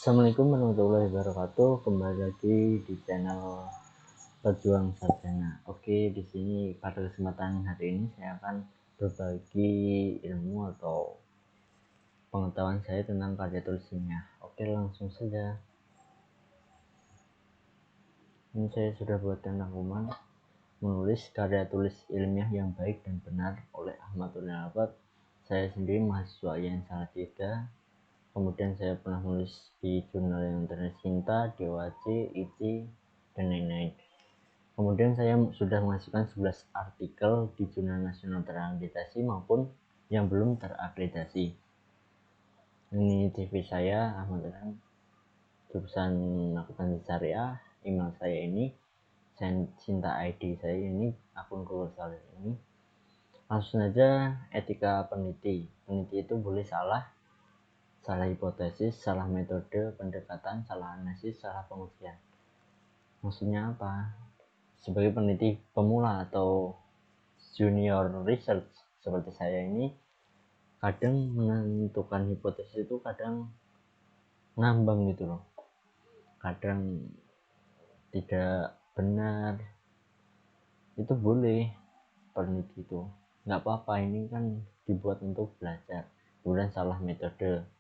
Assalamualaikum warahmatullahi wabarakatuh. Kembali lagi di channel Pejuang Sarjana. Oke, di sini pada kesempatan hari ini saya akan berbagi ilmu atau pengetahuan saya tentang karya tulis ilmiah. Oke, langsung saja. Ini saya sudah buatkan rangkuman menulis karya tulis ilmiah yang baik dan benar oleh Ahmad Alfat. Saya sendiri mahasiswa yang salah tiga. Kemudian saya pernah menulis di jurnal yang tercinta, DOAC, ITI, dan lain-lain. Kemudian saya sudah menghasilkan 11 artikel di jurnal nasional terakreditasi maupun yang belum terakreditasi. Ini CV saya, Ahmad Ilham, jurusan akuntansi syariah. Email saya ini, Cinta ID saya ini, akun Google saya ini. Langsung saja, etika peneliti. Peneliti itu boleh salah hipotesis, salah metode pendekatan, salah analisis, salah pengujian. Maksudnya apa? Sebagai peneliti pemula atau junior research seperti saya ini, kadang menentukan hipotesis itu kadang ngambang gitu loh, kadang tidak benar. Itu boleh, peneliti itu nggak apa-apa, ini kan dibuat untuk belajar. Kemudian salah metode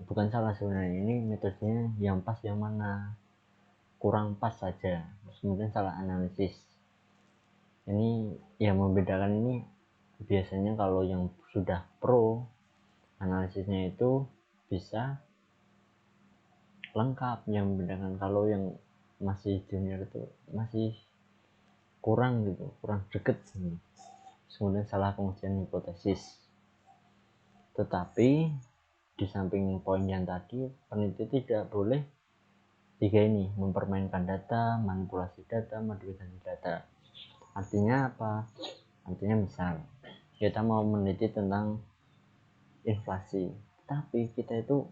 bukan salah sebenarnya, ini metodenya yang pas yang mana, kurang pas saja. Terus kemudian salah analisis, ini yang membedakan ini biasanya kalau yang sudah pro analisisnya itu bisa lengkap, yang membedakan kalau yang masih junior itu masih kurang gitu, kurang deket gitu. Kemudian salah pengujian hipotesis. Tetapi di samping poin yang tadi, peneliti tidak boleh tiga ini, mempermainkan data, manipulasi data, modifikasi data. Artinya apa? Artinya misal kita mau meneliti tentang inflasi, tapi kita itu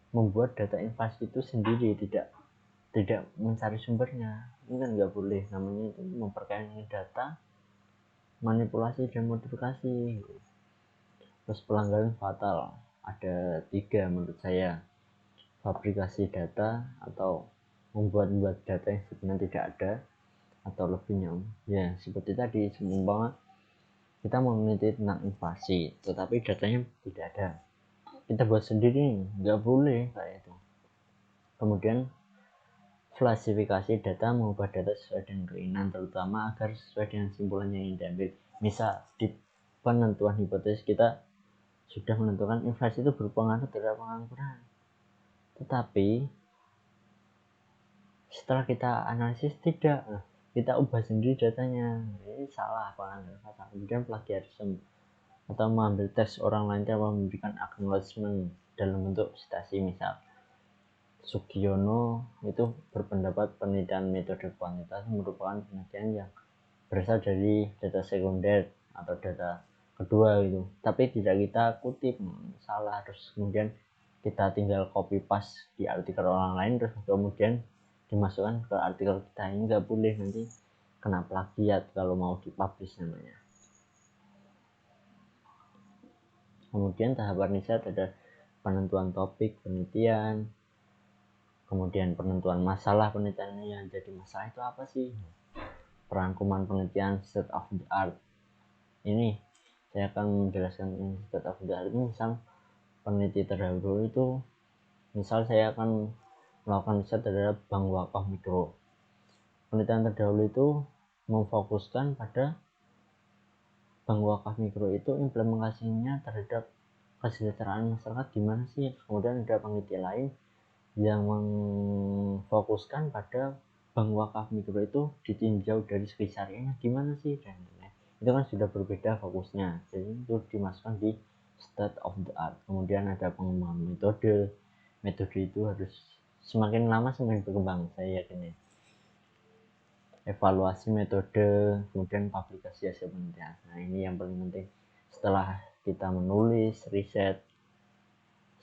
membuat data inflasi itu sendiri, tidak mencari sumbernya. Ini kan nggak boleh, namanya itu memperkaya data, manipulasi dan modifikasi. Terus pelanggaran fatal ada 3 menurut saya: fabrikasi data atau membuat data yang sebenarnya tidak ada, atau lebihnya ya seperti tadi, seumpama kita mau meneliti tentang inflasi tetapi datanya tidak ada, kita buat sendiri, nggak boleh kayak itu. Kemudian klasifikasi data, mengubah data sesuai dengan keinginan, terutama agar sesuai dengan simpulannya yang diambil. Misal di penentuan hipotesis kita sudah menentukan inflasi itu berpengaruh terhadap pengangguran, tetapi setelah kita analisis tidak, kita ubah sendiri datanya. Ini salah, pelanggaran fatal. Kemudian plagiarisme atau mengambil tes orang lain tanpa memberikan acknowledgement dalam bentuk citasi. Misal Sugiono itu berpendapat penelitian metode kuantitas merupakan penelitian yang berasal dari data sekunder atau data kedua gitu, tapi tidak kita kutip, salah. Terus kemudian kita tinggal copy paste di artikel orang lain, terus kemudian dimasukkan ke artikel kita. Ini nggak boleh, nanti kena plagiat kalau mau dipublish namanya. Kemudian tahapan riset ada penentuan topik penelitian, kemudian penentuan masalah penelitian. Yang jadi masalah itu apa sih? Perangkuman penelitian, state of the art. Ini saya akan menjelaskan state of the art ini. Misal peneliti terdahulu itu, misal saya akan melakukan riset terhadap bank wakaf mikro. Penelitian terdahulu itu memfokuskan pada bank wakaf mikro itu implementasinya terhadap kesejahteraan masyarakat gimana sih. Kemudian ada peneliti lain yang memfokuskan pada bank wakaf mikro itu ditinjau dari segi syariahnya gimana sih, dan itu kan sudah berbeda fokusnya, jadi itu dimasukkan di state of the art. Kemudian ada pengembangan metode itu harus semakin lama semakin berkembang, saya yakin ya. Evaluasi metode, kemudian publikasi hasil penelitian. Nah ini yang paling penting. Setelah kita menulis riset,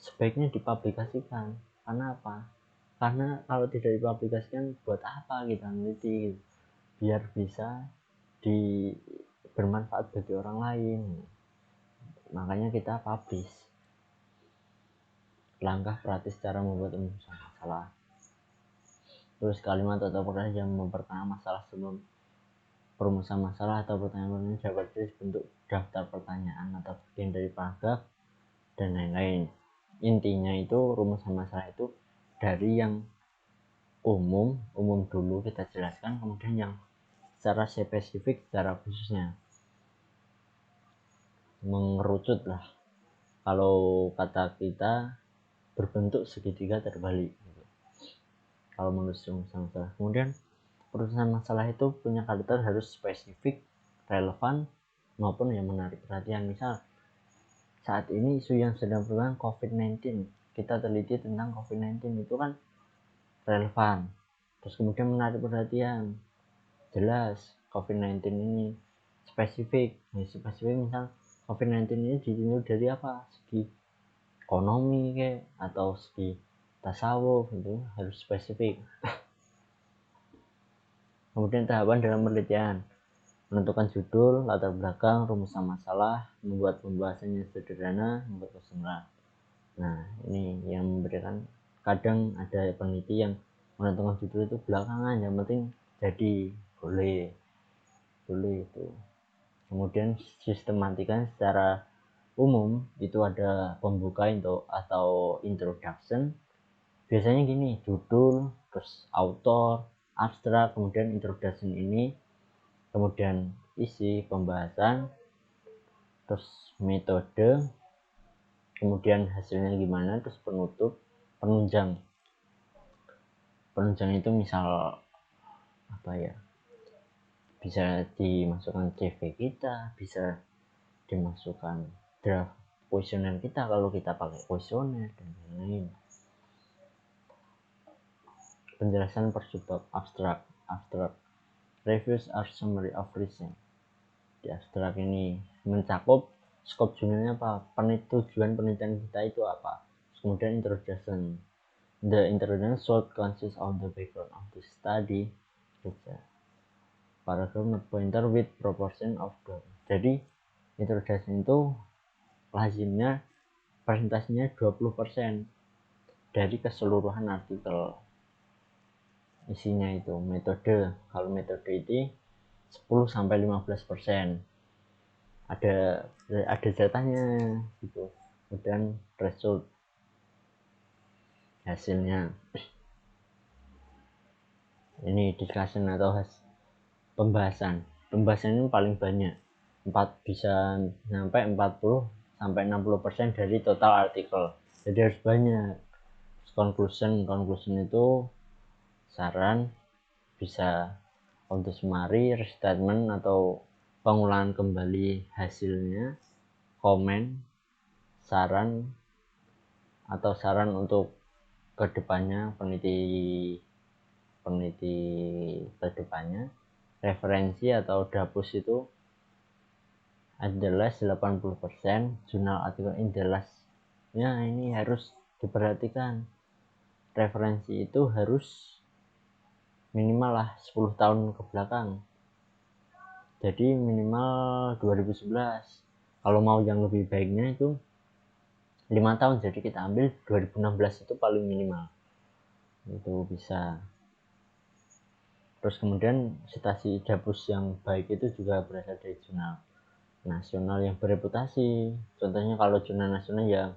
sebaiknya dipublikasikan. Karena apa? Karena kalau tidak dipublikasikan, buat apa kita meneliti? Biar bisa bermanfaat bagi orang lain, makanya kita publish. langkah praktis cara membuat rumusan masalah. Tulis kalimat atau pertanyaan yang memperkenalkan masalah sebelum perumusan masalah atau pertanyaan dapat ditulis bentuk daftar pertanyaan atau bagian dari paragraf dan lain-lain. Intinya itu rumusan masalah itu dari yang umum dulu kita jelaskan, kemudian yang secara spesifik, secara khususnya mengerucut lah. Kalau kata kita berbentuk segitiga terbalik gitu. Kalau menurut rumusan masalah. Kemudian perurusan masalah itu punya karakter harus spesifik, relevan, maupun yang menarik perhatian. Misal saat ini isu yang sedang berkembang COVID-19, kita teliti tentang COVID-19 itu kan relevan, terus kemudian menarik perhatian, jelas COVID-19 ini spesifik. Misal COVID-19 ini ditinjau dari apa, segi ekonomi kayak atau segi tasawuf, itu harus spesifik. Kemudian tahapan dalam penelitian: menentukan judul, latar belakang, rumusan masalah, membuat pembahasannya sederhana, membuat kesimpulan. Nah, ini yang memberikan, kadang ada peneliti yang menentukan judul itu belakangan, yang penting jadi boleh itu. Kemudian sistematikan secara umum itu ada pembuka atau introduction. Biasanya gini, judul, terus author, abstrak, kemudian introduction ini, kemudian isi pembahasan, terus metode, kemudian hasilnya gimana, terus penutup, penunjang itu misal apa ya, bisa dimasukkan CV kita, bisa dimasukkan draft kuesioner kita kalau kita pakai kuesioner dan lain-lain. Penjelasan per subbab. Abstrak reviews are summary of reason. Di abstrak ini mencakup skop judulnya apa, tujuan penelitian kita itu apa. Kemudian introduction, the introduction should consist of the background of the study. Paragraph not pointer with proportion of the. Jadi introduction itu lazimnya presentasinya 20% dari keseluruhan artikel. Isinya itu metode, kalau metode itu 10-15%. Ada jatahnya gitu. Kemudian result, hasilnya. Ini discussion atau pembahasan ini paling banyak, bisa sampai 40-60% dari total artikel, jadi harus banyak. Conclusion itu saran, bisa untuk summary, restatement atau pengulangan kembali hasilnya, komen, saran untuk kedepannya, peneliti kedepannya. Referensi atau dapus itu adalah 80%, jurnal artikel adalah ya, ini harus diperhatikan. Referensi itu harus minimal lah 10 tahun ke belakang, jadi minimal 2011. Kalau mau yang lebih baiknya itu 5 tahun, jadi kita ambil 2016 itu paling minimal, itu bisa. Terus kemudian citasi dapus yang baik itu juga berasal dari jurnal nasional yang bereputasi. Contohnya kalau jurnal nasional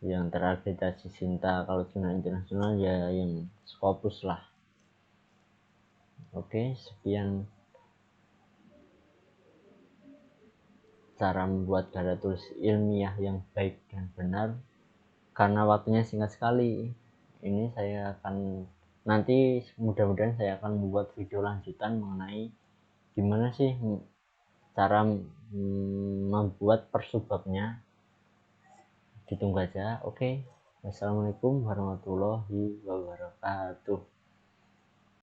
yang terakreditasi Sinta, kalau jurnal internasional ya yang Scopus lah. Oke, sekian cara membuat karya tulis ilmiah yang baik dan benar. Karena waktunya singkat sekali, ini saya akan nanti mudah-mudahan saya akan membuat video lanjutan mengenai gimana sih cara membuat persubabnya. Ditunggu aja. Oke. Wassalamualaikum warahmatullahi wabarakatuh.